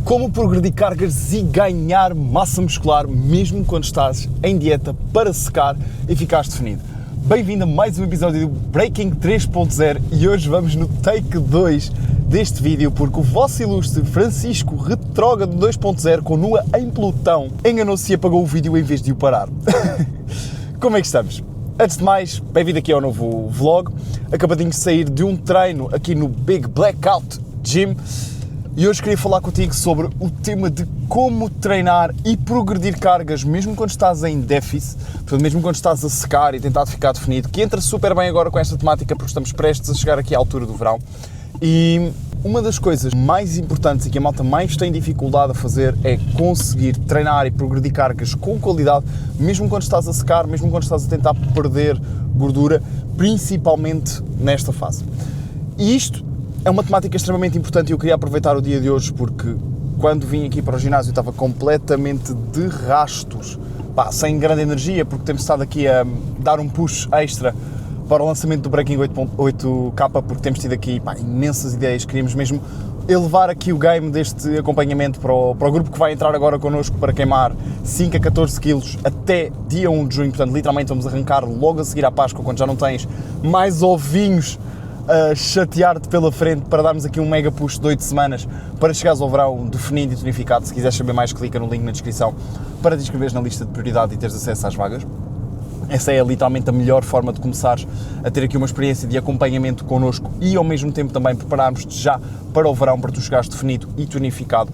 Como progredir cargas e ganhar massa muscular mesmo quando estás em dieta para secar e ficares definido. Bem-vindo a mais um episódio do Breaking 3.0 e hoje vamos no take 2 deste vídeo porque o vosso ilustre Francisco Retrógrado 2.0 com Nua em Plutão enganou-se e apagou o vídeo em vez de o parar. Como é que estamos? Antes de mais, bem-vindo aqui ao novo vlog. Acabadinho de sair de um treino aqui no Big Blackout Gym. E hoje queria falar contigo sobre o tema de como treinar e progredir cargas mesmo quando estás em déficit, portanto, mesmo quando estás a secar e tentar ficar definido, que entra super bem agora com esta temática porque estamos prestes a chegar aqui à altura do verão. E uma das coisas mais importantes e que a malta mais tem dificuldade a fazer é conseguir treinar e progredir cargas com qualidade, mesmo quando estás a secar, mesmo quando estás a tentar perder gordura, principalmente nesta fase. E isto é uma temática extremamente importante e eu queria aproveitar o dia de hoje porque quando vim aqui para o ginásio estava completamente de rastos, sem grande energia, porque temos estado aqui a dar um push extra para o lançamento do Breaking 8K, porque temos tido aqui imensas ideias, queríamos mesmo elevar aqui o game deste acompanhamento para o grupo que vai entrar agora connosco para queimar 5 a 14 kg até dia 1 de junho, portanto literalmente vamos arrancar logo a seguir à Páscoa, quando já não tens mais ovinhos a chatear-te pela frente, para darmos aqui um mega push de 8 semanas para chegares ao verão definido e tonificado. Se quiseres saber mais, clica no link na descrição para te inscreveres na lista de prioridade e teres acesso às vagas. Essa é literalmente a melhor forma de começares a ter aqui uma experiência de acompanhamento connosco e ao mesmo tempo também prepararmos-te já para o verão, para tu chegares definido e tonificado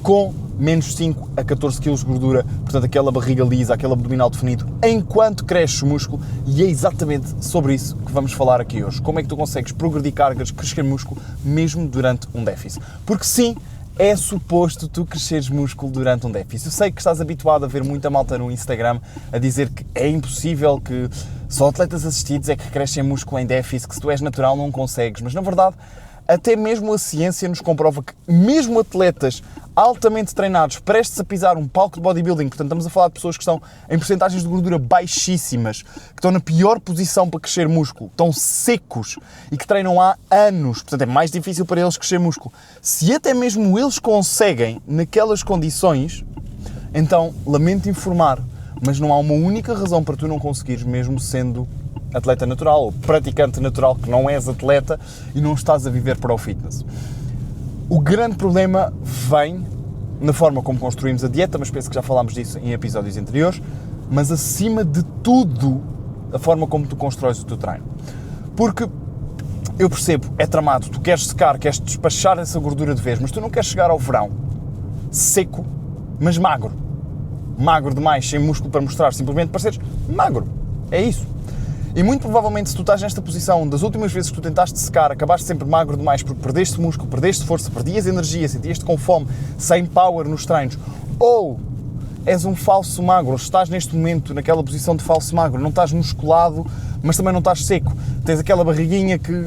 com menos 5 a 14 kg de gordura, portanto aquela barriga lisa, aquele abdominal definido, enquanto cresces o músculo, e é exatamente sobre isso que vamos falar aqui hoje. Como é que tu consegues progredir cargas, crescer músculo, mesmo durante um déficit? Porque sim, é suposto tu cresceres músculo durante um déficit. Eu sei que estás habituado a ver muita malta no Instagram a dizer que é impossível, que só atletas assistidos é que crescem músculo em déficit, que se tu és natural não consegues, mas na verdade até mesmo a ciência nos comprova que mesmo atletas altamente treinados, prestes a pisar um palco de bodybuilding, portanto estamos a falar de pessoas que estão em percentagens de gordura baixíssimas, que estão na pior posição para crescer músculo, estão secos e que treinam há anos, portanto é mais difícil para eles crescer músculo. Se até mesmo eles conseguem naquelas condições, então lamento informar, mas não há uma única razão para tu não conseguires, mesmo sendo atleta natural ou praticante natural, que não és atleta e não estás a viver para o fitness. O grande problema vem na forma como construímos a dieta, mas penso que já falámos disso em episódios anteriores, mas acima de tudo, a forma como tu constróis o teu treino. Porque eu percebo, é tramado, tu queres secar, queres despachar essa gordura de vez, mas tu não queres chegar ao verão seco, mas magro. Magro demais, sem músculo para mostrar, simplesmente para seres magro. É isso. E muito provavelmente se tu estás nesta posição, das últimas vezes que tu tentaste secar, acabaste sempre magro demais porque perdeste músculo, perdeste força, perdias energia, sentias-te com fome, sem power nos treinos, ou és um falso magro, estás neste momento naquela posição de falso magro, não estás musculado, mas também não estás seco, tens aquela barriguinha que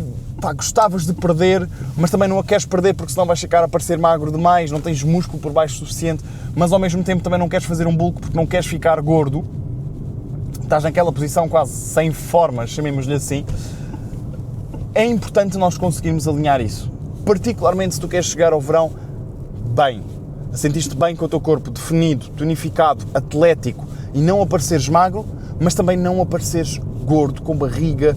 gostavas de perder, mas também não a queres perder porque senão vais ficar a parecer magro demais, não tens músculo por baixo suficiente, mas ao mesmo tempo também não queres fazer um bulk porque não queres ficar gordo. Estás naquela posição quase sem forma, chamemos-lhe assim, é importante nós conseguirmos alinhar isso. Particularmente se tu queres chegar ao verão bem, a sentir-te bem com o teu corpo definido, tonificado, atlético e não apareceres magro, mas também não apareceres gordo, com barriga,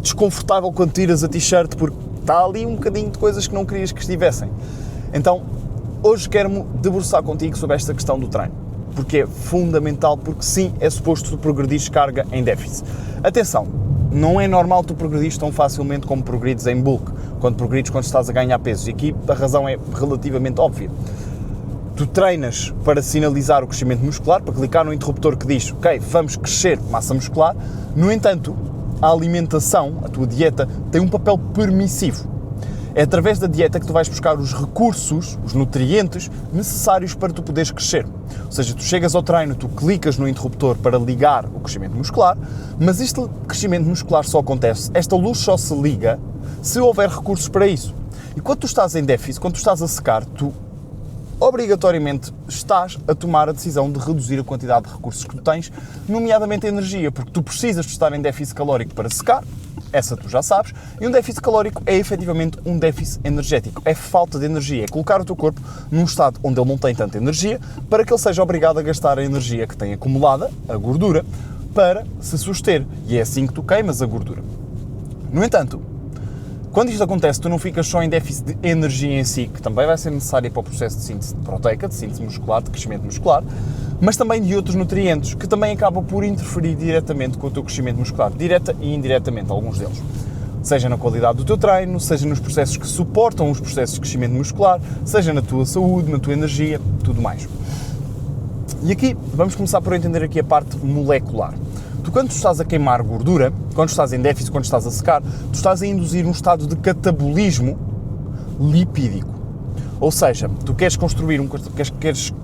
desconfortável quando tiras a t-shirt, porque está ali um bocadinho de coisas que não querias que estivessem. Então, hoje quero-me debruçar contigo sobre esta questão do treino. Porque é fundamental, porque sim, é suposto tu progredires carga em déficit. Atenção, não é normal tu progredires tão facilmente como progredes em bulk, quando progredes quando estás a ganhar pesos. E aqui a razão é relativamente óbvia. Tu treinas para sinalizar o crescimento muscular, para clicar no interruptor que diz, ok, vamos crescer massa muscular. No entanto, a alimentação, a tua dieta, tem um papel permissivo. É através da dieta que tu vais buscar os recursos, os nutrientes necessários para tu poderes crescer. Ou seja, tu chegas ao treino, tu clicas no interruptor para ligar o crescimento muscular, mas este crescimento muscular só acontece, esta luz só se liga se houver recursos para isso. E quando tu estás em déficit, quando tu estás a secar, tu obrigatoriamente estás a tomar a decisão de reduzir a quantidade de recursos que tu tens, nomeadamente a energia, porque tu precisas de estar em déficit calórico para secar, essa tu já sabes, e um déficit calórico é efetivamente um déficit energético, é falta de energia, é colocar o teu corpo num estado onde ele não tem tanta energia, para que ele seja obrigado a gastar a energia que tem acumulada, a gordura, para se suster, e é assim que tu queimas a gordura. No entanto, quando isto acontece, tu não ficas só em déficit de energia em si, que também vai ser necessária para o processo de síntese proteica, de síntese muscular, de crescimento muscular, mas também de outros nutrientes, que também acabam por interferir diretamente com o teu crescimento muscular, direta e indiretamente, alguns deles. Seja na qualidade do teu treino, seja nos processos que suportam os processos de crescimento muscular, seja na tua saúde, na tua energia, tudo mais. E aqui, vamos começar por entender aqui a parte molecular. Tu, quando estás a queimar gordura, quando estás em déficit, quando estás a secar, tu estás a induzir um estado de catabolismo lipídico. Ou seja, tu queres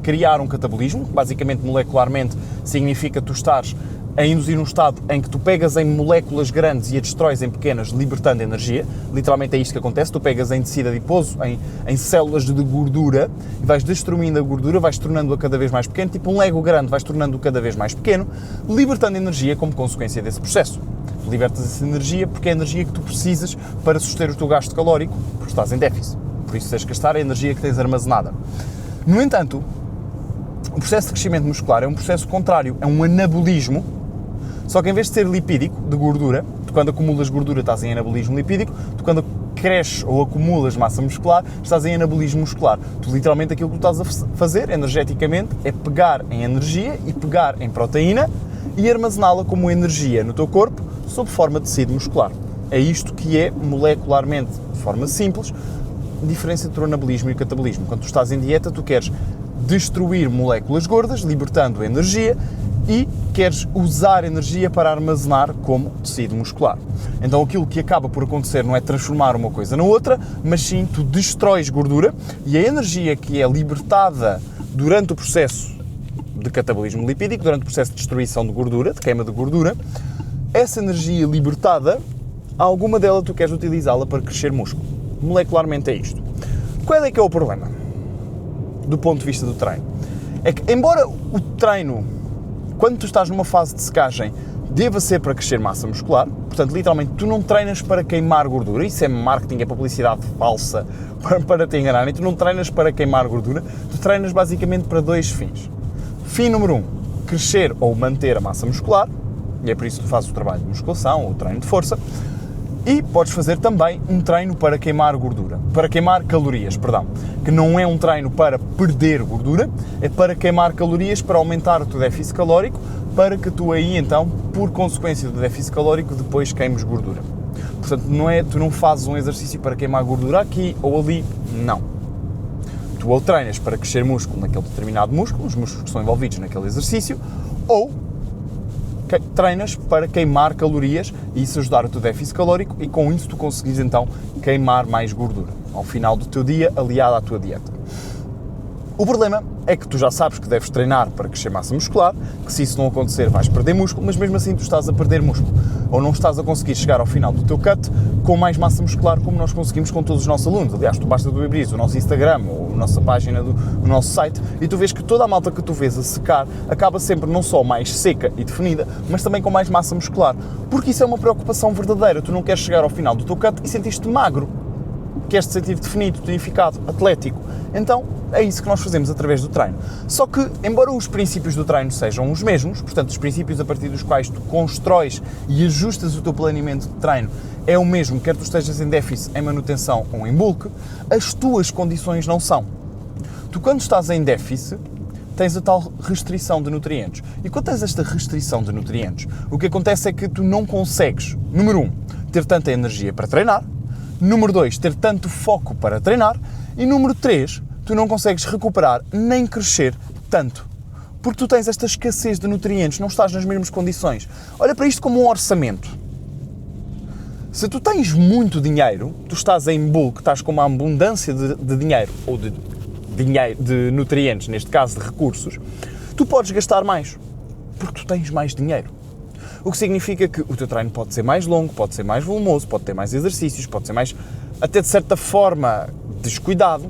criar um catabolismo, que basicamente molecularmente significa tu estares a induzir um estado em que tu pegas em moléculas grandes e a destróis em pequenas, libertando energia. Literalmente é isto que acontece, tu pegas em tecido adiposo, em células de gordura, e vais destruindo a gordura, vais tornando-a cada vez mais pequeno, tipo um Lego grande, vais tornando-o cada vez mais pequeno, libertando energia como consequência desse processo. Tu libertas essa energia porque é a energia que tu precisas para suster o teu gasto calórico, porque estás em déficit. Por isso tens de gastar a energia que tens armazenada. No entanto, o processo de crescimento muscular é um processo contrário, é um anabolismo. Só que em vez de ser lipídico, de gordura, tu quando acumulas gordura estás em anabolismo lipídico, tu quando cresces ou acumulas massa muscular, estás em anabolismo muscular. Tu literalmente aquilo que tu estás a fazer energeticamente é pegar em energia e pegar em proteína e armazená-la como energia no teu corpo sob forma de tecido muscular. É isto que é molecularmente, de forma simples, a diferença entre o anabolismo e o catabolismo. Quando tu estás em dieta, tu queres destruir moléculas gordas, libertando energia, e queres usar energia para armazenar como tecido muscular. Então aquilo que acaba por acontecer não é transformar uma coisa na outra, mas sim tu destróis gordura e a energia que é libertada durante o processo de catabolismo lipídico, durante o processo de destruição de gordura, de queima de gordura, essa energia libertada, alguma dela tu queres utilizá-la para crescer músculo. Molecularmente é isto. Qual é que é o problema? Do ponto de vista do treino. É que, embora o treino, quando tu estás numa fase de secagem, deva ser para crescer massa muscular, portanto, literalmente, tu não treinas para queimar gordura, isso é marketing, é publicidade falsa para te enganarem, tu não treinas para queimar gordura, tu treinas basicamente para dois fins. Fim número 1, crescer ou manter a massa muscular, e é por isso que tu fazes o trabalho de musculação ou o treino de força, e podes fazer também um treino para queimar gordura, para queimar calorias, perdão, que não é um treino para perder gordura, é para queimar calorias, para aumentar o teu déficit calórico, para que tu aí então, por consequência do déficit calórico, depois queimes gordura. Portanto, tu não fazes um exercício para queimar gordura aqui ou ali, não. Tu ou treinas para crescer músculo naquele determinado músculo, os músculos que são envolvidos naquele exercício, ou treinas para queimar calorias e isso ajudar o teu déficit calórico e com isso tu conseguires então queimar mais gordura ao final do teu dia, aliado à tua dieta. O problema é que tu já sabes que deves treinar para crescer massa muscular, que se isso não acontecer vais perder músculo, mas mesmo assim tu estás a perder músculo, ou não estás a conseguir chegar ao final do teu cut com mais massa muscular como nós conseguimos com todos os nossos alunos. Aliás, tu basta tu abrires o nosso Instagram ou a nossa página do nosso site e tu vês que toda a malta que tu vês a secar acaba sempre não só mais seca e definida, mas também com mais massa muscular, porque isso é uma preocupação verdadeira. Tu não queres chegar ao final do teu cut e sentir-te magro, queres te sentir definido, tonificado, atlético. Então, é isso que nós fazemos através do treino. Só que, embora os princípios do treino sejam os mesmos, portanto, os princípios a partir dos quais tu constróis e ajustas o teu planeamento de treino é o mesmo, quer tu estejas em déficit, em manutenção ou em bulk, as tuas condições não são. Tu, quando estás em déficit, tens a tal restrição de nutrientes. E quando tens esta restrição de nutrientes, o que acontece é que tu não consegues, número 1, ter tanta energia para treinar, número 2, ter tanto foco para treinar, e número 3, tu não consegues recuperar nem crescer tanto. Porque tu tens esta escassez de nutrientes, não estás nas mesmas condições. Olha para isto como um orçamento. Se tu tens muito dinheiro, tu estás em bulk, estás com uma abundância de dinheiro, ou de nutrientes, neste caso de recursos, tu podes gastar mais, porque tu tens mais dinheiro. O que significa que o teu treino pode ser mais longo, pode ser mais volumoso, pode ter mais exercícios, pode ser mais, até de certa forma, descuidado,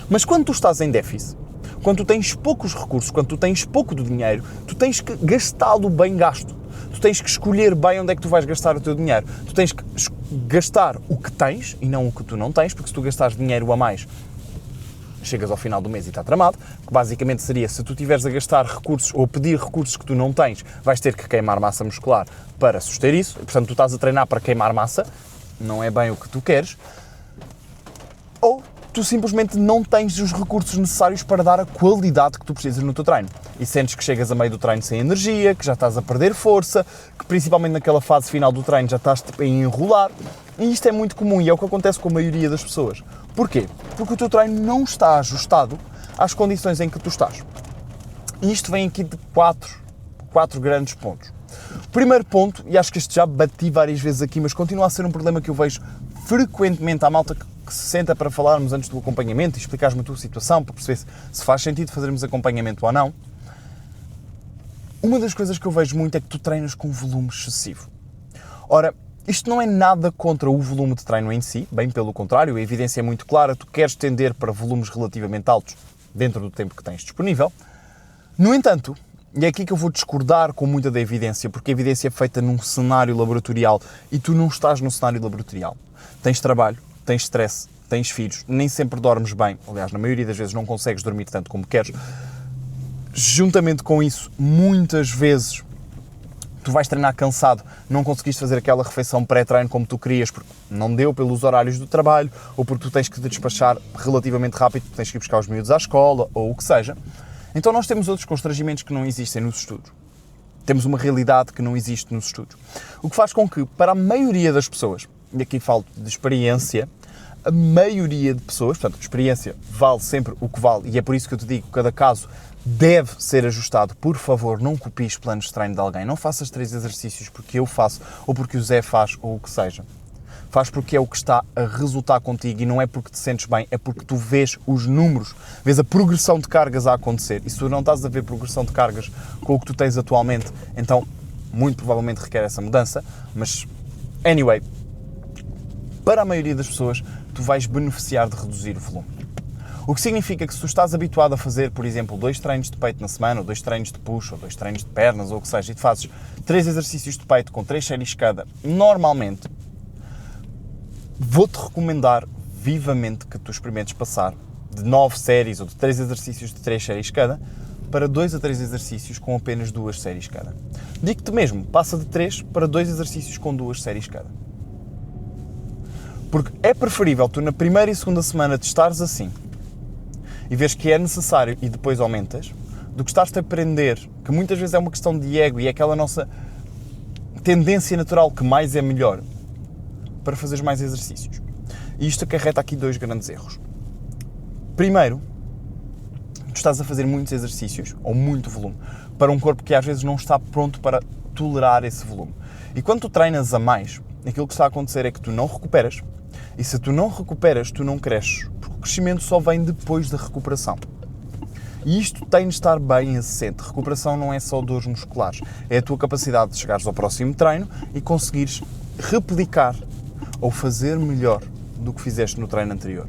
Mas quando tu estás em déficit, quando tu tens poucos recursos, quando tu tens pouco do dinheiro, tu tens que gastá-lo bem gasto. Tu tens que escolher bem onde é que tu vais gastar o teu dinheiro. Tu tens que gastar o que tens e não o que tu não tens, porque se tu gastares dinheiro a mais, chegas ao final do mês e está tramado, que basicamente seria, se tu estiveres a gastar recursos ou a pedir recursos que tu não tens, vais ter que queimar massa muscular para suster isso, e, portanto tu estás a treinar para queimar massa, não é bem o que tu queres, ou tu simplesmente não tens os recursos necessários para dar a qualidade que tu precisas no teu treino. E sentes que chegas a meio do treino sem energia, que já estás a perder força, que principalmente naquela fase final do treino já estás a enrolar. E isto é muito comum e é o que acontece com a maioria das pessoas. Porquê? Porque o teu treino não está ajustado às condições em que tu estás. E isto vem aqui de quatro grandes pontos. O primeiro ponto, e acho que este já bati várias vezes aqui, mas continua a ser um problema que eu vejo frequentemente à malta que se senta para falarmos antes do acompanhamento e explicares-me a tua situação para perceber se faz sentido fazermos acompanhamento ou não. Uma das coisas que eu vejo muito é que tu treinas com volume excessivo. Ora, isto não é nada contra o volume de treino em si, bem pelo contrário, a evidência é muito clara, tu queres tender para volumes relativamente altos dentro do tempo que tens disponível. No entanto, e é aqui que eu vou discordar com muita da evidência, porque a evidência é feita num cenário laboratorial e tu não estás num cenário laboratorial. Tens trabalho, tens stress, tens filhos, nem sempre dormes bem, aliás, na maioria das vezes não consegues dormir tanto como queres. Juntamente com isso, muitas vezes tu vais treinar cansado, não conseguiste fazer aquela refeição pré-treino como tu querias, porque não deu pelos horários do trabalho, ou porque tu tens que te despachar relativamente rápido, porque tens que ir buscar os miúdos à escola, ou o que seja. Então nós temos outros constrangimentos que não existem nos estudos. Temos uma realidade que não existe nos estudos. O que faz com que, para a maioria das pessoas, e aqui falo de experiência, a maioria de pessoas, portanto, experiência vale sempre o que vale, e é por isso que eu te digo que cada caso deve ser ajustado. Por favor, não copies planos de treino de alguém. Não faças 3 exercícios porque eu faço, ou porque o Zé faz, ou o que seja. Faz porque é o que está a resultar contigo e não é porque te sentes bem, é porque tu vês os números, vês a progressão de cargas a acontecer. E se tu não estás a ver progressão de cargas com o que tu tens atualmente, então muito provavelmente requer essa mudança. Mas, anyway, para a maioria das pessoas, tu vais beneficiar de reduzir o volume. O que significa que se tu estás habituado a fazer, por exemplo, 2 treinos de peito na semana, ou 2 treinos de push, ou 2 treinos de pernas, ou o que seja, e tu fazes 3 exercícios de peito com 3 séries cada, normalmente, vou-te recomendar vivamente que tu experimentes passar de 9 séries, ou de 3 exercícios de 3 séries cada, para 2 a 3 exercícios com apenas 2 séries cada. Digo-te mesmo, passa de 3 para 2 exercícios com 2 séries cada. Porque é preferível tu na primeira e segunda semana te estares assim, e vês que é necessário e depois aumentas, do que estás-te a aprender, que muitas vezes é uma questão de ego e é aquela nossa tendência natural que mais é melhor, para fazeres mais exercícios. E isto acarreta aqui 2 grandes erros. Primeiro, tu estás a fazer muitos exercícios, ou muito volume, para um corpo que às vezes não está pronto para tolerar esse volume. E quando tu treinas a mais, aquilo que está a acontecer é que tu não recuperas, e se tu não recuperas, tu não cresces, porque o crescimento só vem depois da recuperação. E isto tem de estar bem assente. Recuperação não é só dores musculares, é a tua capacidade de chegares ao próximo treino e conseguires replicar ou fazer melhor do que fizeste no treino anterior.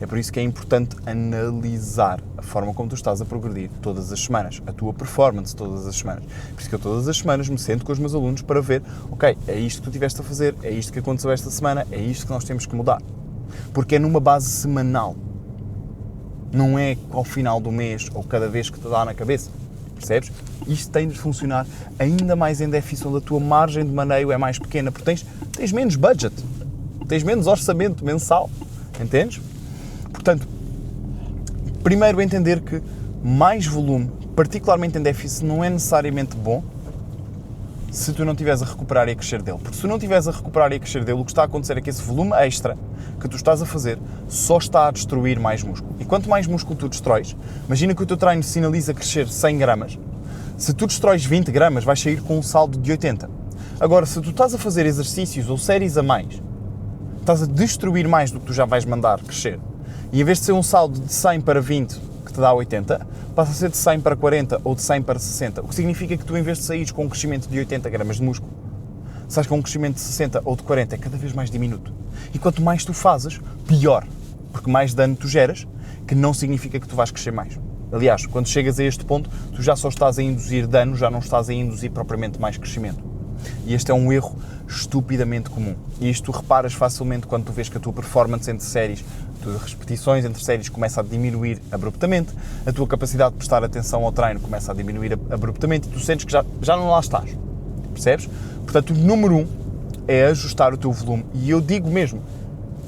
É por isso que é importante analisar a forma como tu estás a progredir todas as semanas, a tua performance todas as semanas. Por isso que eu todas as semanas me sento com os meus alunos para ver, ok, é isto que tu estiveste a fazer, é isto que aconteceu esta semana, é isto que nós temos que mudar. Porque é numa base semanal, não é ao final do mês ou cada vez que te dá na cabeça, percebes? Isto tem de funcionar ainda mais em déficit, onde a tua margem de maneio é mais pequena, porque tens menos budget, tens menos orçamento mensal, entendes? Portanto, primeiro entender que mais volume, particularmente em déficit, não é necessariamente bom se tu não estiveres a recuperar e a crescer dele. Porque se tu não estiveres a recuperar e a crescer dele, o que está a acontecer é que esse volume extra que tu estás a fazer só está a destruir mais músculo. E quanto mais músculo tu destróis, imagina que o teu treino sinaliza crescer 100 gramas, se tu destróis 20 gramas, vais sair com um saldo de 80. Agora, se tu estás a fazer exercícios ou séries a mais, estás a destruir mais do que tu já vais mandar crescer. E em vez de ser um saldo de 100 para 20, que te dá 80, passa a ser de 100 para 40 ou de 100 para 60. O que significa que tu, em vez de saíres com um crescimento de 80 gramas de músculo, sais com um crescimento de 60 ou de 40, é cada vez mais diminuto. E quanto mais tu fazes, pior. Porque mais dano tu geras que não significa que tu vais crescer mais. Aliás, quando chegas a este ponto, tu já só estás a induzir dano, já não estás a induzir propriamente mais crescimento. E este é um erro estupidamente comum. E isto tu reparas facilmente quando tu vês que a tua performance entre séries, as tuas repetições entre séries começa a diminuir abruptamente, a tua capacidade de prestar atenção ao treino começa a diminuir abruptamente e tu sentes que já não lá estás. Percebes? Portanto, o número 1 é ajustar o teu volume. E eu digo mesmo,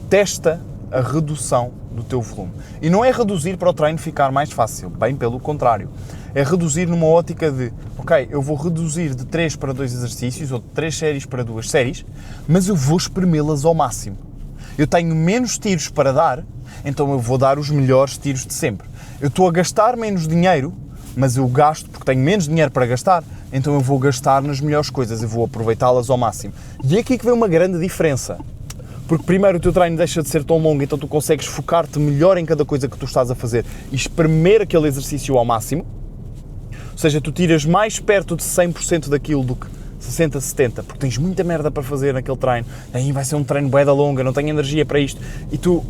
testa a redução do teu volume. E não é reduzir para o treino ficar mais fácil, bem pelo contrário. É reduzir numa ótica de, ok, eu vou reduzir de 3 para 2 exercícios, ou de 3 séries para 2 séries, mas eu vou espremê-las ao máximo. Eu tenho menos tiros para dar, então eu vou dar os melhores tiros de sempre. Eu estou a gastar menos dinheiro, mas eu gasto porque tenho menos dinheiro para gastar, então eu vou gastar nas melhores coisas, eu vou aproveitá-las ao máximo. E é aqui que vem uma grande diferença. Porque primeiro o teu treino deixa de ser tão longo, então tu consegues focar-te melhor em cada coisa que tu estás a fazer e espremer aquele exercício ao máximo. Ou seja, tu tiras mais perto de 100% daquilo do que 60, 70, porque tens muita merda para fazer naquele treino. Aí vai ser um treino bué da longa, não tenho energia para isto. E tu,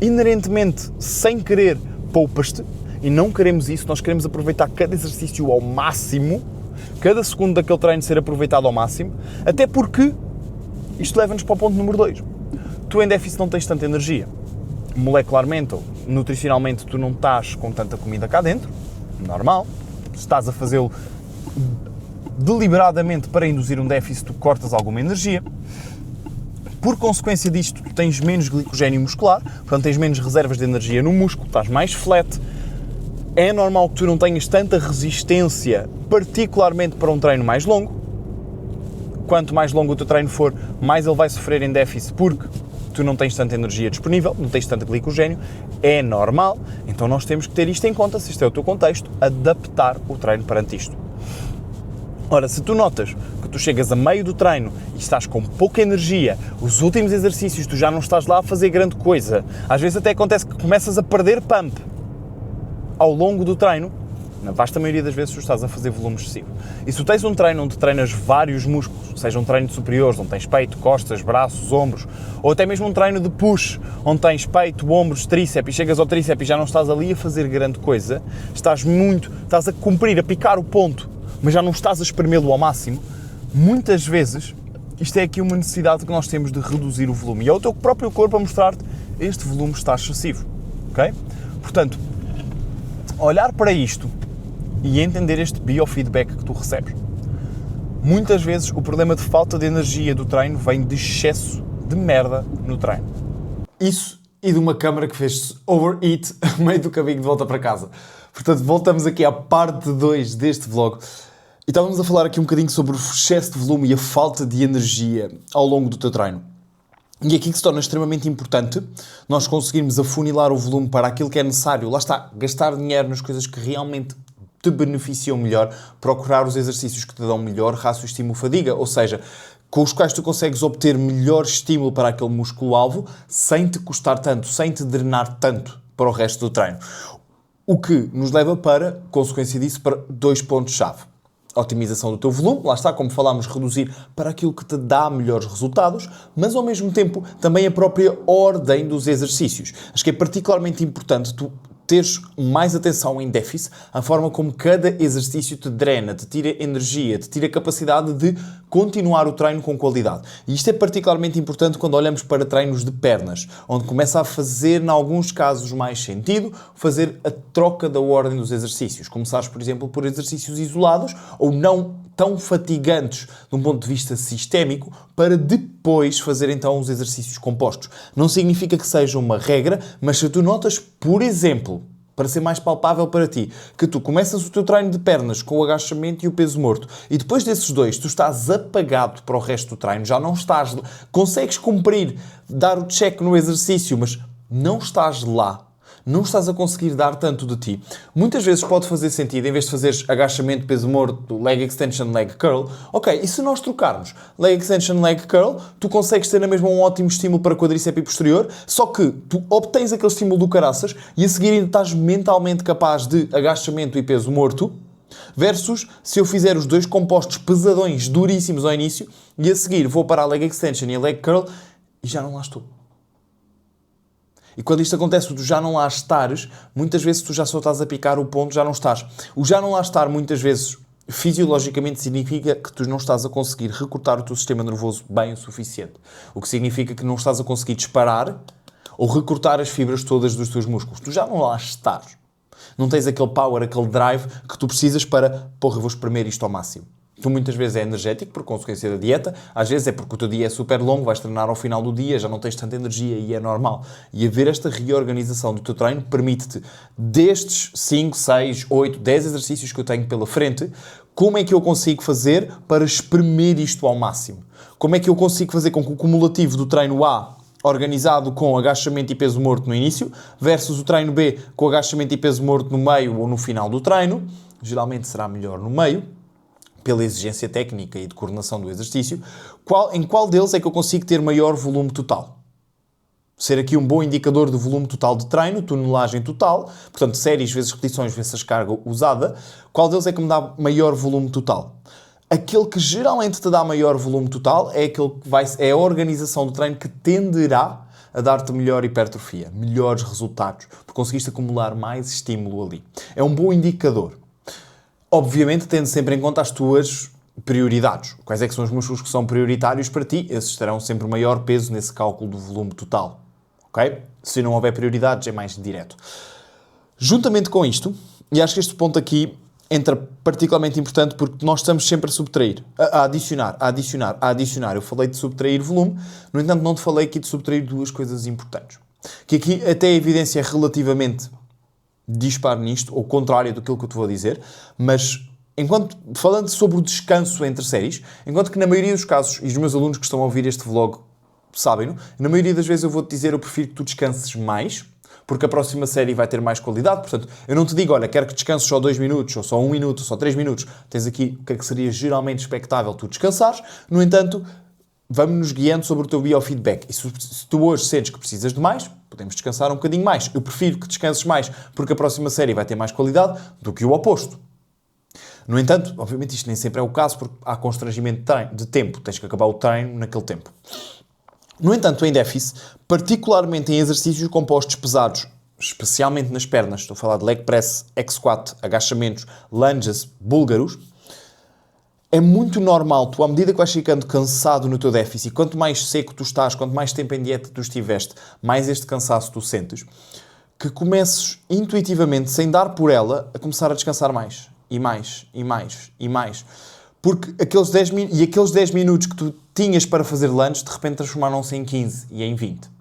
inerentemente, sem querer, poupas-te. E não queremos isso, nós queremos aproveitar cada exercício ao máximo, cada segundo daquele treino ser aproveitado ao máximo, até porque isto leva-nos para o ponto número 2. Tu em déficit não tens tanta energia. Molecularmente ou nutricionalmente tu não estás com tanta comida cá dentro, normal. Se estás a fazê-lo deliberadamente para induzir um déficit, tu cortas alguma energia. Por consequência disto, tu tens menos glicogénio muscular, portanto tens menos reservas de energia no músculo, estás mais flat. É normal que tu não tenhas tanta resistência, particularmente para um treino mais longo. Quanto mais longo o teu treino for, mais ele vai sofrer em déficit, porque tu não tens tanta energia disponível, não tens tanto glicogénio, é normal, então nós temos que ter isto em conta, se este é o teu contexto, adaptar o treino perante isto. Ora, se tu notas que tu chegas a meio do treino e estás com pouca energia, os últimos exercícios tu já não estás lá a fazer grande coisa, às vezes até acontece que começas a perder pump ao longo do treino, na vasta maioria das vezes tu estás a fazer volume excessivo. E se tu tens um treino onde treinas vários músculos, seja um treino de superiores, onde tens peito, costas, braços, ombros, ou até mesmo um treino de push, onde tens peito, ombros, tríceps, e chegas ao tríceps e já não estás ali a fazer grande coisa, estás a cumprir, a picar o ponto, mas já não estás a espremê-lo ao máximo, muitas vezes isto é aqui uma necessidade que nós temos de reduzir o volume. E é o teu próprio corpo a mostrar-te este volume está excessivo, ok? Portanto, olhar para isto e entender este biofeedback que tu recebes. Muitas vezes o problema de falta de energia do treino vem de excesso de merda no treino. Isso e de uma câmara que fez-se overheat a meio do caminho de volta para casa. Portanto, voltamos aqui à parte 2 deste vlog. E estávamos a falar aqui um bocadinho sobre o excesso de volume e a falta de energia ao longo do teu treino. E aqui que se torna extremamente importante nós conseguirmos afunilar o volume para aquilo que é necessário. Lá está, gastar dinheiro nas coisas que realmente te beneficiam melhor, procurar os exercícios que te dão melhor rácio estímulo-fadiga, ou seja, com os quais tu consegues obter melhor estímulo para aquele músculo-alvo sem te custar tanto, sem te drenar tanto para o resto do treino. O que nos leva para, consequência disso, para 2 pontos-chave. A otimização do teu volume, lá está, como falámos, reduzir para aquilo que te dá melhores resultados, mas ao mesmo tempo também a própria ordem dos exercícios. Acho que é particularmente importante tu teres mais atenção em déficit, a forma como cada exercício te drena, te tira energia, te tira capacidade de continuar o treino com qualidade. E isto é particularmente importante quando olhamos para treinos de pernas, onde começa a fazer, em alguns casos, mais sentido fazer a troca da ordem dos exercícios. Começares, por exemplo, por exercícios isolados ou não tão fatigantes de um ponto de vista sistémico, para depois fazer então os exercícios compostos. Não significa que seja uma regra, mas se tu notas, por exemplo, para ser mais palpável para ti, que tu começas o teu treino de pernas com o agachamento e o peso morto, e depois desses dois tu estás apagado para o resto do treino, já não estás, consegues cumprir, dar o check no exercício, mas não estás lá, não estás a conseguir dar tanto de ti. Muitas vezes pode fazer sentido, em vez de fazeres agachamento, peso morto, leg extension, leg curl, ok, e se nós trocarmos leg extension, leg curl, tu consegues ter na mesma um ótimo estímulo para quadríceps e posterior, só que tu obtens aquele estímulo do caraças e a seguir ainda estás mentalmente capaz de agachamento e peso morto, versus se eu fizer os 2 compostos pesadões, duríssimos ao início, e a seguir vou para a leg extension e a leg curl e já não lá estou. E quando isto acontece, tu já não lá estares, muitas vezes tu já só estás a picar o ponto, já não estás. O já não lá estar, muitas vezes, fisiologicamente significa que tu não estás a conseguir recrutar o teu sistema nervoso bem o suficiente. O que significa que não estás a conseguir disparar ou recrutar as fibras todas dos teus músculos. Tu já não lá estás. Não tens aquele power, aquele drive que tu precisas para, porra, eu vou espremer isto ao máximo. Tu muitas vezes é energético por consequência da dieta, às vezes é porque o teu dia é super longo, vais treinar ao final do dia, já não tens tanta energia e é normal. E haver esta reorganização do teu treino permite-te, destes 5, 6, 8, 10 exercícios que eu tenho pela frente, como é que eu consigo fazer para espremer isto ao máximo? Como é que eu consigo fazer com que o cumulativo do treino A, organizado com agachamento e peso morto no início, versus o treino B com agachamento e peso morto no meio ou no final do treino, geralmente será melhor no meio, pela exigência técnica e de coordenação do exercício, em qual deles é que eu consigo ter maior volume total? Ser aqui um bom indicador do volume total de treino, tonelagem total, portanto, séries vezes repetições vezes carga usada, qual deles é que me dá maior volume total? Aquele que geralmente te dá maior volume total é aquele que é a organização do treino que tenderá a dar-te melhor hipertrofia, melhores resultados, porque conseguiste acumular mais estímulo ali. É um bom indicador. Obviamente, tendo sempre em conta as tuas prioridades. Quais é que são os músculos que são prioritários para ti? Esses terão sempre maior peso nesse cálculo do volume total. Ok? Se não houver prioridades, é mais direto. Juntamente com isto, e acho que este ponto aqui entra particularmente importante porque nós estamos sempre a subtrair, a adicionar. Eu falei de subtrair volume, no entanto não te falei aqui de subtrair duas coisas importantes. Que aqui até a evidência é relativamente disparo nisto, ou contrário daquilo que eu te vou dizer, mas falando sobre o descanso entre séries, enquanto que na maioria dos casos, e os meus alunos que estão a ouvir este vlog sabem-no, na maioria das vezes eu vou-te dizer, eu prefiro que tu descanses mais, porque a próxima série vai ter mais qualidade, portanto, eu não te digo, olha, quero que descanses só 2 minutos, ou só 1 minuto, ou só 3 minutos, tens aqui o que é que seria geralmente expectável tu descansares, no entanto, vamos-nos guiando sobre o teu biofeedback. E se tu hoje sentes que precisas de mais, podemos descansar um bocadinho mais. Eu prefiro que descanses mais, porque a próxima série vai ter mais qualidade, do que o oposto. No entanto, obviamente isto nem sempre é o caso, porque há constrangimento de tempo. Tens que acabar o treino naquele tempo. No entanto, em déficit, particularmente em exercícios compostos pesados, especialmente nas pernas, estou a falar de leg press, X-squat, agachamentos, lunges, búlgaros, é muito normal, tu à medida que vais ficando cansado no teu déficit, quanto mais seco tu estás, quanto mais tempo em dieta tu estiveste, mais este cansaço tu sentes, que comeces intuitivamente, sem dar por ela, a começar a descansar mais, e mais, e mais, e mais. Porque aqueles 10 minutos que tu tinhas para fazer lunge, de repente transformaram-se em 15 e em 20.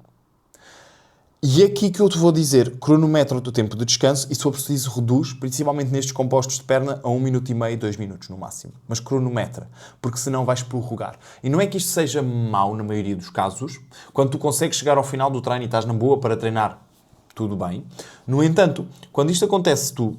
E é aqui que eu te vou dizer, cronometra o teu tempo de descanso e se for preciso reduz, principalmente nestes compostos de perna, a 1 minuto e meio, 2 minutos no máximo. Mas cronometra, porque senão vais prorrogar. E não é que isto seja mau na maioria dos casos, quando tu consegues chegar ao final do treino e estás na boa para treinar, tudo bem. No entanto, quando isto acontece, tu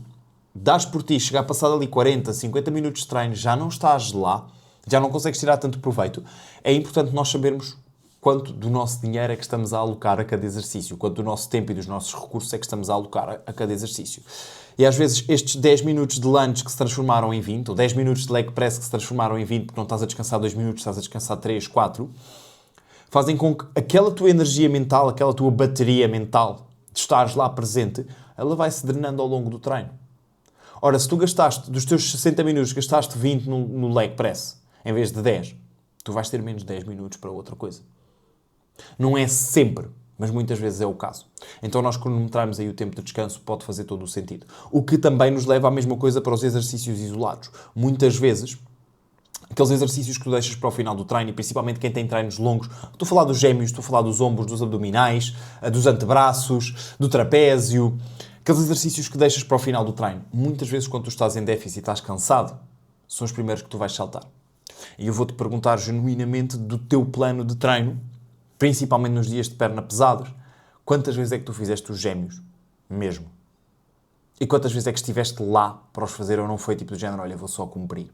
dás por ti, chegar passado ali 40, 50 minutos de treino, já não estás lá, já não consegues tirar tanto proveito, é importante nós sabermos quanto do nosso dinheiro é que estamos a alocar a cada exercício, quanto do nosso tempo e dos nossos recursos é que estamos a alocar a cada exercício. E às vezes estes 10 minutos de lunge que se transformaram em 20, ou 10 minutos de leg press que se transformaram em 20, porque não estás a descansar 2 minutos, estás a descansar 3, 4, fazem com que aquela tua energia mental, aquela tua bateria mental de estares lá presente, ela vai se drenando ao longo do treino. Ora, se tu gastaste, dos teus 60 minutos, gastaste 20 no leg press, em vez de 10, tu vais ter menos 10 minutos para outra coisa. Não é sempre, mas muitas vezes é o caso. Então nós cronometrarmos aí o tempo de descanso pode fazer todo o sentido. O que também nos leva à mesma coisa para os exercícios isolados. Muitas vezes, aqueles exercícios que tu deixas para o final do treino, e principalmente quem tem treinos longos, estou a falar dos gêmeos, estou a falar dos ombros, dos abdominais, dos antebraços, do trapézio, aqueles exercícios que deixas para o final do treino. Muitas vezes quando tu estás em déficit e estás cansado, são os primeiros que tu vais saltar. E eu vou-te perguntar genuinamente do teu plano de treino, principalmente nos dias de perna pesados, quantas vezes é que tu fizeste os gêmeos mesmo? E quantas vezes é que estiveste lá para os fazer ou não foi tipo do género, olha, vou só cumprir?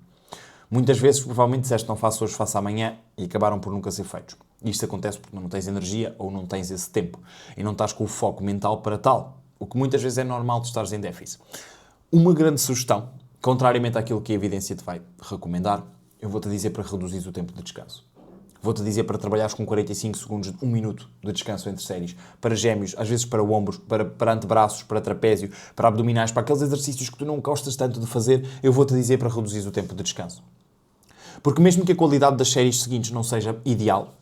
Muitas vezes, provavelmente, disseste não faço hoje, faço amanhã e acabaram por nunca ser feitos. E isto acontece porque não tens energia ou não tens esse tempo. E não estás com o foco mental para tal. O que muitas vezes é normal de estares em déficit. Uma grande sugestão, contrariamente àquilo que a evidência te vai recomendar, eu vou-te dizer para reduzir o tempo de descanso. Vou-te dizer para trabalhares com 45 segundos, 1 minuto de descanso entre séries. Para gêmeos, às vezes para ombros, para antebraços, para trapézio, para abdominais, para aqueles exercícios que tu não gostas tanto de fazer, eu vou-te dizer para reduzir o tempo de descanso. Porque mesmo que a qualidade das séries seguintes não seja ideal,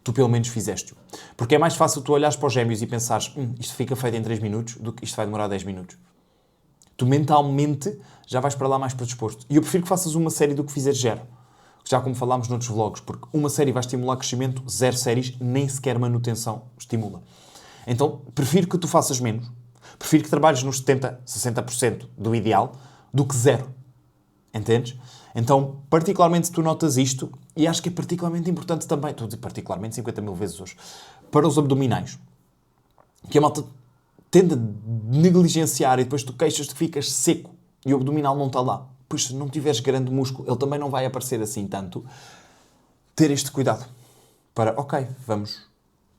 tu pelo menos fizeste-o. Porque é mais fácil tu olhares para os gêmeos e pensares isto fica feito em 3 minutos do que isto vai demorar 10 minutos. Tu mentalmente já vais para lá mais predisposto. E eu prefiro que faças uma série do que fizeres 0. Já como falámos noutros vlogs, porque uma série vai estimular crescimento, 0 séries nem sequer manutenção estimula. Então, prefiro que tu faças menos, prefiro que trabalhes nos 70%, 60% do ideal, do que 0. Entendes? Então, particularmente se tu notas isto, e acho que é particularmente importante também, estou a dizer particularmente 50 mil vezes hoje, para os abdominais, que a malta tende a negligenciar e depois tu queixas-te que ficas seco e o abdominal não está lá. Pois se não tiveres grande músculo, ele também não vai aparecer assim tanto. Ter este cuidado para, ok, vamos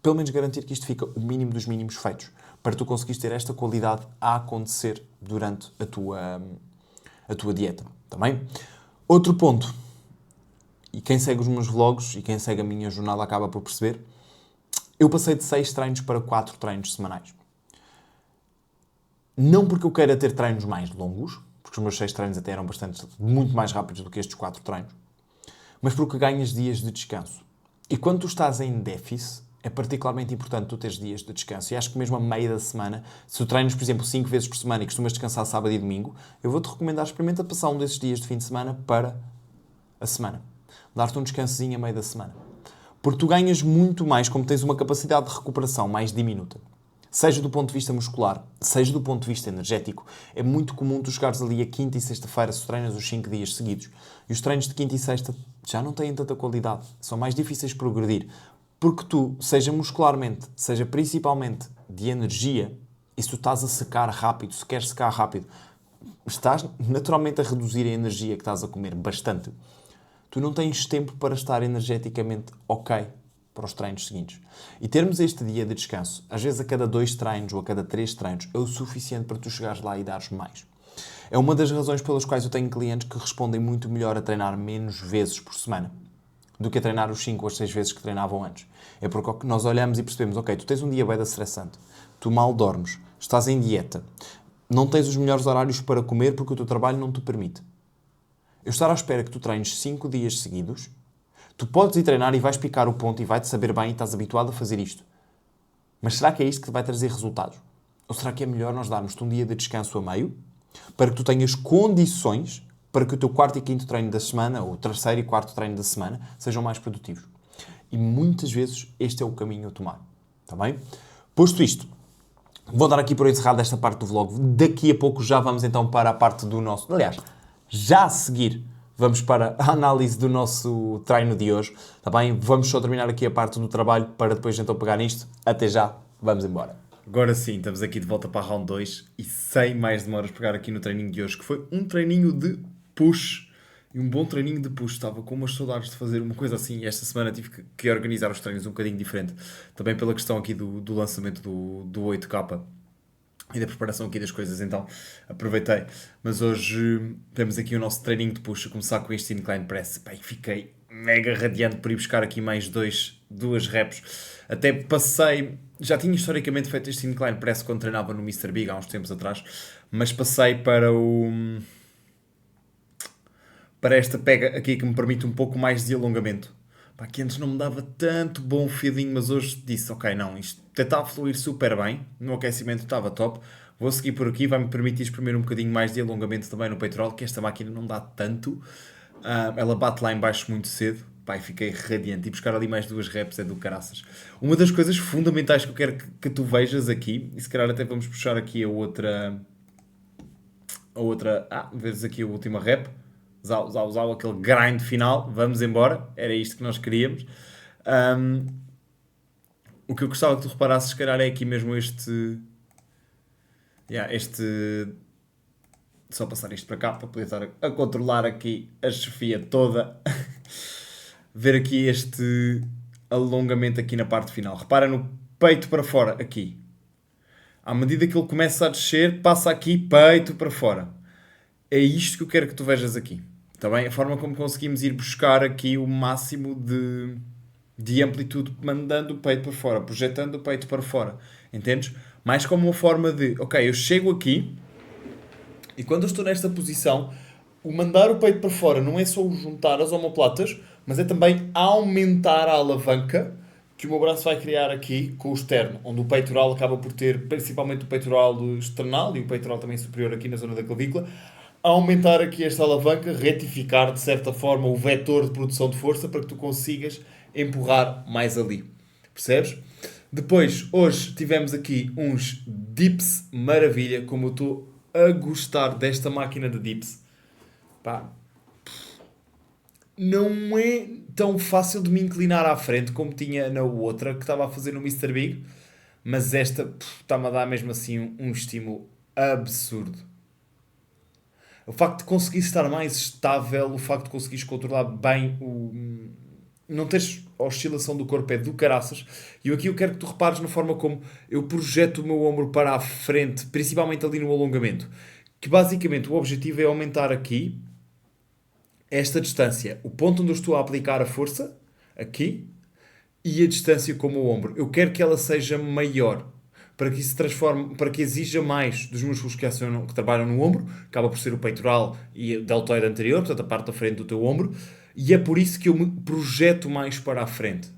pelo menos garantir que isto fica o mínimo dos mínimos feitos, para tu conseguires ter esta qualidade a acontecer durante a tua dieta. Também. Outro ponto, e quem segue os meus vlogs e quem segue a minha jornada acaba por perceber, eu passei de 6 treinos para 4 treinos semanais. Não porque eu queira ter treinos mais longos, porque os meus 6 treinos até eram muito mais rápidos do que estes 4 treinos, mas porque ganhas dias de descanso. E quando tu estás em déficit, é particularmente importante tu teres dias de descanso. E acho que mesmo a meio da semana, se tu treinas, por exemplo, 5 vezes por semana e costumas descansar sábado e domingo, eu vou-te recomendar, experimenta passar um desses dias de fim de semana para a semana. Dar-te um descansozinho a meio da semana. Porque tu ganhas muito mais, como tens uma capacidade de recuperação mais diminuta. Seja do ponto de vista muscular, seja do ponto de vista energético, é muito comum tu chegares ali a quinta e sexta-feira se treinas os 5 dias seguidos. E os treinos de quinta e sexta já não têm tanta qualidade, são mais difíceis de progredir. Porque tu, seja muscularmente, seja principalmente de energia, e se tu estás a secar rápido, se queres secar rápido, estás naturalmente a reduzir a energia que estás a comer bastante. Tu não tens tempo para estar energeticamente ok para os treinos seguintes. E termos este dia de descanso, às vezes a cada 2 treinos ou a cada 3 treinos, é o suficiente para tu chegares lá e dares mais. É uma das razões pelas quais eu tenho clientes que respondem muito melhor a treinar menos vezes por semana do que a treinar os 5 ou 6 vezes que treinavam antes. É porque nós olhamos e percebemos, ok, tu tens um dia bem estressante, tu mal dormes, estás em dieta, não tens os melhores horários para comer porque o teu trabalho não te permite. Eu estar à espera que tu treines 5 dias seguidos, tu podes ir treinar e vais picar o ponto e vai-te saber bem e estás habituado a fazer isto. Mas será que é isto que te vai trazer resultados? Ou será que é melhor nós darmos-te um dia de descanso a meio para que tu tenhas condições para que o teu 4º e 5º treino da semana, ou o 3º e 4º treino da semana, sejam mais produtivos? E muitas vezes este é o caminho a tomar. Está bem? Posto isto, vou dar aqui por encerrado esta parte do vlog. Daqui a pouco já vamos então para a parte do nosso... Aliás, já a seguir vamos para a análise do nosso treino de hoje. Está bem? Vamos só terminar aqui a parte do trabalho para depois então pegar nisto. Até já, vamos embora. Agora sim, estamos aqui de volta para a round 2 e sem mais demoras pegar aqui no treininho de hoje, que foi um treininho de push. E um bom treininho de push. Estava com umas saudades de fazer uma coisa assim e esta semana tive que organizar os treinos um bocadinho diferente. Também pela questão aqui do lançamento do 8K e da preparação aqui das coisas, então aproveitei. Mas hoje temos aqui o nosso treininho de push, a começar com este incline press. Bem, fiquei mega radiante por ir buscar aqui mais 2 reps. Até passei, já tinha historicamente feito este incline press quando treinava no Mr. Big há uns tempos atrás, mas passei para esta pega aqui que me permite um pouco mais de alongamento. Pá, que antes não me dava tanto bom feeling, mas hoje disse, ok, não, isto está a fluir super bem, no aquecimento estava top, vou seguir por aqui, vai-me permitir exprimir um bocadinho mais de alongamento também no peitoral, que esta máquina não dá tanto, ela bate lá em baixo muito cedo, pá, e fiquei radiante, e buscar ali mais 2 reps é do caraças. Uma das coisas fundamentais que eu quero que tu vejas aqui, e se calhar até vamos puxar aqui a outra, vezes aqui a última rep, Zau, aquele grind final, vamos embora, era isto que nós queríamos. O que eu gostava que tu reparasses, se calhar, é aqui mesmo este... Só passar isto para cá, para poder estar a controlar aqui a chefia toda. Ver aqui este alongamento aqui na parte final. Repara no peito para fora, aqui. À medida que ele começa a descer, passa aqui, peito para fora. É isto que eu quero que tu vejas aqui. Está bem? A forma como conseguimos ir buscar aqui o máximo de de amplitude, mandando o peito para fora, projetando o peito para fora. Entendes? Mais como uma forma de, ok, eu chego aqui e quando eu estou nesta posição, o mandar o peito para fora não é só o juntar as omoplatas, mas é também aumentar a alavanca que o meu braço vai criar aqui com o externo, onde o peitoral acaba por ter, principalmente o peitoral external e o peitoral também superior aqui na zona da clavícula, aumentar aqui esta alavanca, retificar de certa forma o vetor de produção de força para que tu consigas empurrar mais ali. Percebes? Depois, hoje tivemos aqui uns dips maravilha, como eu estou a gostar desta máquina de dips. Pá, não é tão fácil de me inclinar à frente como tinha na outra que estava a fazer no Mr. Big, mas esta está-me a dar mesmo assim um estímulo absurdo. O facto de conseguires estar mais estável, o facto de conseguires controlar bem o. Não tens a oscilação do corpo, é do caraças. E aqui eu quero que tu repares na forma como eu projeto o meu ombro para a frente, principalmente ali no alongamento. Que basicamente o objetivo é aumentar aqui esta distância. O ponto onde eu estou a aplicar a força, aqui, e a distância com o meu ombro. Eu quero que ela seja maior. Para que isso se transforme, para que exija mais dos músculos que trabalham no ombro, acaba por ser o peitoral e o deltoide anterior, portanto a parte da frente do teu ombro, e é por isso que eu me projeto mais para a frente.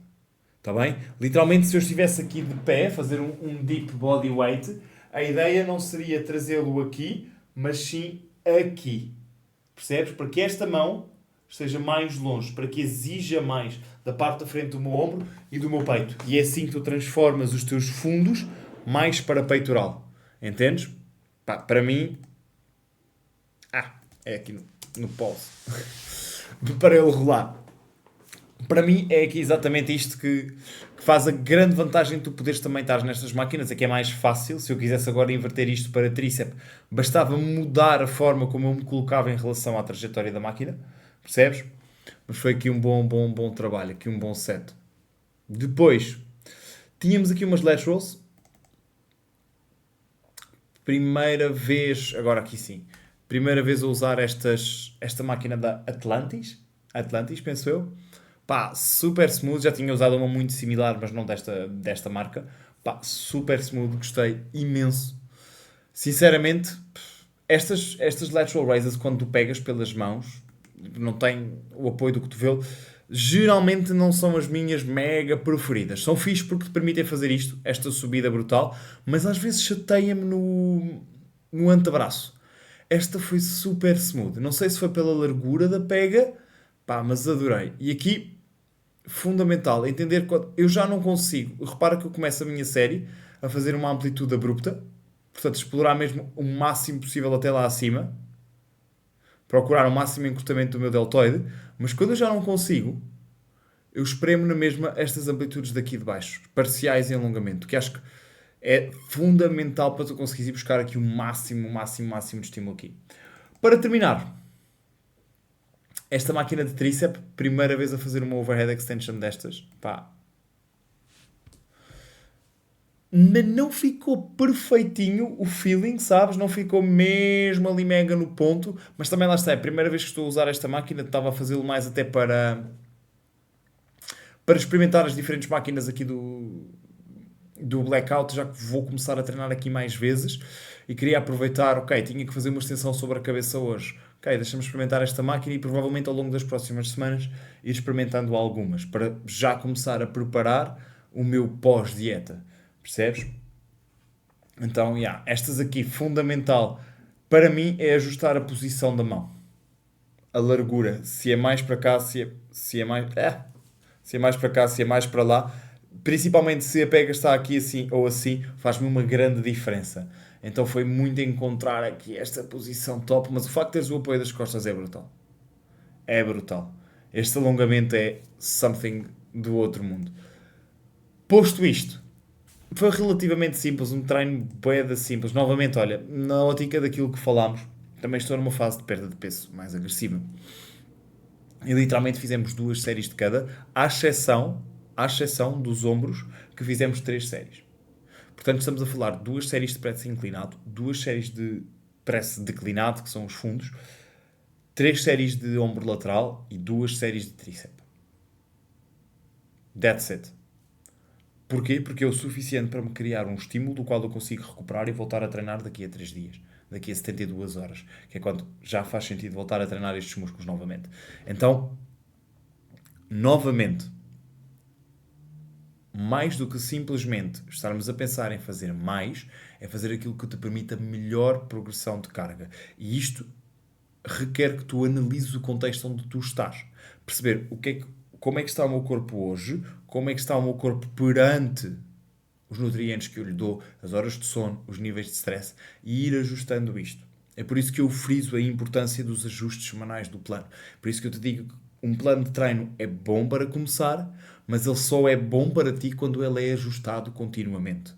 Está bem? Literalmente, se eu estivesse aqui de pé, fazer um deep body weight, a ideia não seria trazê-lo aqui, mas sim aqui. Percebes? Para que esta mão esteja mais longe, para que exija mais da parte da frente do meu ombro e do meu peito. E é assim que tu transformas os teus fundos mais para peitoral. Entendes? Pá, para mim... é aqui no pulse. Para ele rolar. Para mim é aqui exatamente isto que faz a grande vantagem de tu poderes também estar nestas máquinas. É que é mais fácil. Se eu quisesse agora inverter isto para tríceps, bastava mudar a forma como eu me colocava em relação à trajetória da máquina. Percebes? Mas foi aqui um bom trabalho. Aqui um bom set. Depois, tínhamos aqui umas laterals. Primeira vez, agora aqui sim, primeira vez a usar esta máquina da Atlantis, penso eu. Pá, super smooth, já tinha usado uma muito similar, mas não desta marca. Pá, super smooth, gostei imenso. Sinceramente, estas lateral raises, quando tu pegas pelas mãos, não tem o apoio do cotovelo, geralmente não são as minhas mega preferidas. São fixe porque te permitem fazer isto, esta subida brutal, mas às vezes chateia-me no antebraço. Esta foi super smooth. Não sei se foi pela largura da pega, pá, mas adorei. E aqui, fundamental, entender que eu já não consigo. Repara que eu começo a minha série a fazer uma amplitude abrupta, portanto, explorar mesmo o máximo possível até lá acima, procurar o máximo encurtamento do meu deltoide, mas quando eu já não consigo, eu espremo na mesma estas amplitudes daqui de baixo, parciais em alongamento, que acho que é fundamental para tu conseguires ir buscar aqui o máximo de estímulo aqui. Para terminar, esta máquina de tríceps, primeira vez a fazer uma overhead extension destas, pá. Mas não ficou perfeitinho o feeling, sabes? Não ficou mesmo ali mega no ponto, mas também lá está, é a primeira vez que estou a usar esta máquina, estava a fazê-lo mais até para experimentar as diferentes máquinas aqui do Blackout, já que vou começar a treinar aqui mais vezes e queria aproveitar, ok, tinha que fazer uma extensão sobre a cabeça hoje. Ok, deixa-me experimentar esta máquina e provavelmente ao longo das próximas semanas ir experimentando algumas, para já começar a preparar o meu pós-dieta. Percebes? Então, estas aqui, fundamental para mim é ajustar a posição da mão. A largura, se é mais para cá, se é mais para cá, se é mais para lá. Principalmente se a pega está aqui assim ou assim, faz-me uma grande diferença. Então foi muito encontrar aqui esta posição top, mas o facto de teres o apoio das costas é brutal. É brutal. Este alongamento é something do outro mundo. Posto isto, foi relativamente simples, um treino bué simples. Novamente, olha, na ótica daquilo que falámos, também estou numa fase de perda de peso mais agressiva. E literalmente fizemos 2 séries de cada, à exceção dos ombros, que fizemos 3 séries. Portanto, estamos a falar de 2 séries de press inclinado, 2 séries de press declinado, que são os fundos, 3 séries de ombro lateral e 2 séries de tríceps. That's it. Porquê? Porque é o suficiente para me criar um estímulo do qual eu consigo recuperar e voltar a treinar daqui a 3 dias. Daqui a 72 horas. Que é quando já faz sentido voltar a treinar estes músculos novamente. Então, novamente, mais do que simplesmente estarmos a pensar em fazer mais, é fazer aquilo que te permita melhor progressão de carga. E isto requer que tu analises o contexto onde tu estás. Perceber como é que está o meu corpo hoje, como é que está o meu corpo perante os nutrientes que eu lhe dou, as horas de sono, os níveis de stress, e ir ajustando isto. É por isso que eu friso a importância dos ajustes semanais do plano. Por isso que eu te digo que um plano de treino é bom para começar, mas ele só é bom para ti quando ele é ajustado continuamente.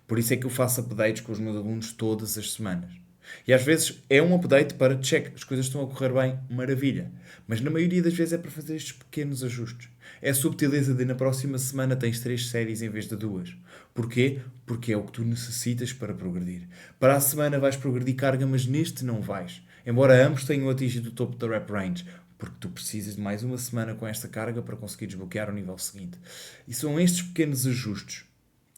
Por isso é que eu faço updates com os meus alunos todas as semanas. E às vezes é um update para check, as coisas estão a correr bem, maravilha. Mas na maioria das vezes é para fazer estes pequenos ajustes. É a subtileza de na próxima semana tens 3 séries em vez de 2. Porquê? Porque é o que tu necessitas para progredir. Para a semana vais progredir carga, mas neste não vais. Embora ambos tenham atingido o topo da rep range. Porque tu precisas de mais uma semana com esta carga para conseguir desbloquear o nível seguinte. E são estes pequenos ajustes,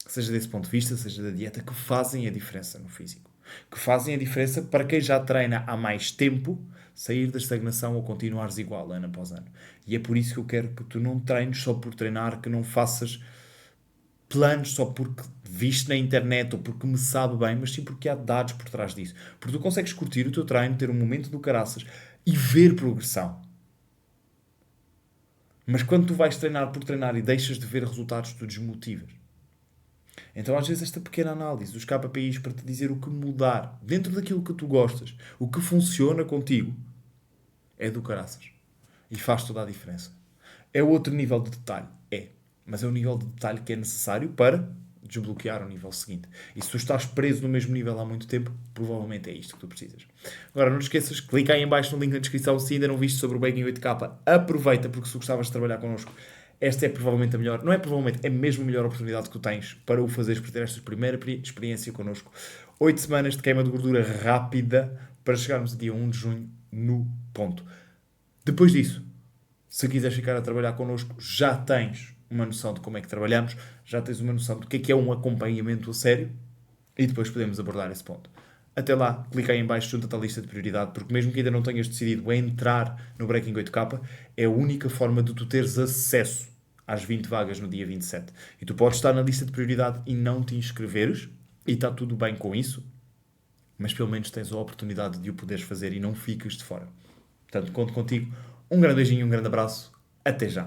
seja desse ponto de vista, seja da dieta, que fazem a diferença no físico. Que fazem a diferença para quem já treina há mais tempo, sair da estagnação ou continuares igual ano após ano. E é por isso que eu quero que tu não treines só por treinar, que não faças planos só porque viste na internet ou porque me sabe bem, mas sim porque há dados por trás disso. Porque tu consegues curtir o teu treino, ter um momento do caraças e ver progressão. Mas quando tu vais treinar por treinar e deixas de ver resultados, tu desmotivas. Então, às vezes, esta pequena análise dos KPIs para te dizer o que mudar dentro daquilo que tu gostas, o que funciona contigo, é do caraças. E faz toda a diferença. É outro nível de detalhe? É. Mas é o nível de detalhe que é necessário para desbloquear o nível seguinte. E se tu estás preso no mesmo nível há muito tempo, provavelmente é isto que tu precisas. Agora, não te esqueças, clica aí em baixo no link na descrição. Se ainda não viste sobre o Breaking 8K, aproveita, porque se tu gostavas de trabalhar connosco, esta é provavelmente a melhor, não é provavelmente, é mesmo a melhor oportunidade que tu tens para o fazeres, para ter esta primeira experiência connosco. 8 semanas de queima de gordura rápida para chegarmos a dia 1 de junho no ponto. Depois disso, se quiseres ficar a trabalhar connosco, já tens uma noção de como é que trabalhamos, já tens uma noção do que é um acompanhamento a sério e depois podemos abordar esse ponto. Até lá, clica aí em baixo, junta-te à lista de prioridade, porque mesmo que ainda não tenhas decidido entrar no Breaking 8K, é a única forma de tu teres acesso às 20 vagas no dia 27. E tu podes estar na lista de prioridade e não te inscreveres, e está tudo bem com isso, mas pelo menos tens a oportunidade de o poderes fazer e não ficas de fora. Portanto, conto contigo. Um grande beijinho, um grande abraço. Até já.